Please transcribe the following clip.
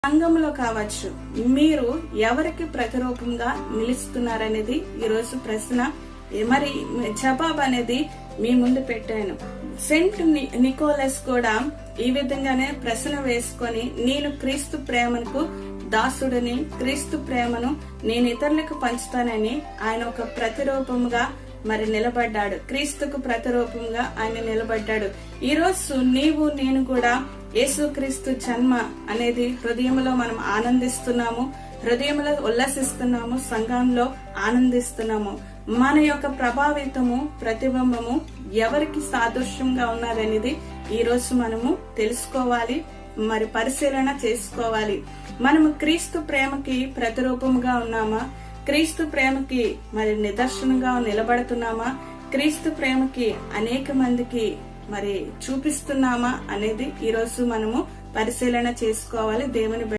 సంఘంలో కావచ్చు, మీరు ఎవరికి ప్రతిరూపంగా నిలుస్తున్నారనేది ఈరోజు ప్రశ్న. మరి జవాబు అనేది మీ ముందు పెట్టాను. సెంట్ నికోలస్ కూడా ఈ విధంగానే ప్రశ్న వేసుకొని, నేను క్రీస్తు ప్రేమకు దాసుడిని, క్రీస్తు ప్రేమను నేను ఇతరులకు పంచుతానని ఆయన ఒక ప్రతిరూపముగా మరి నిలబడ్డాడు. క్రీస్తుకు ప్రతిరూపంగా ఆయన నిలబడ్డాడు. ఈ రోజు నీవు నేను కూడా యేసుక్రీస్తు జన్మ అనేది హృదయంలో మనం ఆనందిస్తున్నాము, హృదయంలో ఉల్లసిస్తున్నాము, సంఘంలో ఆనందిస్తున్నాము. మన యొక్క ప్రభావితము, ప్రతిబింబము ఎవరికి సాదృశ్యంగా ఉన్నదనేది ఈ రోజు మనము తెలుసుకోవాలి, మరి పరిశీలన చేసుకోవాలి. మనము క్రీస్తు ప్రేమకి ప్రతిరూపముగా ఉన్నామా? క్రీస్తు ప్రేమకి మరి నిదర్శనంగా నిలబడుతున్నామా? క్రీస్తు ప్రేమకి అనేక మందికి మరి చూపిస్తున్నామా అనేది ఈ రోజు మనము పరిశీలన చేసుకోవాలి. దేవుని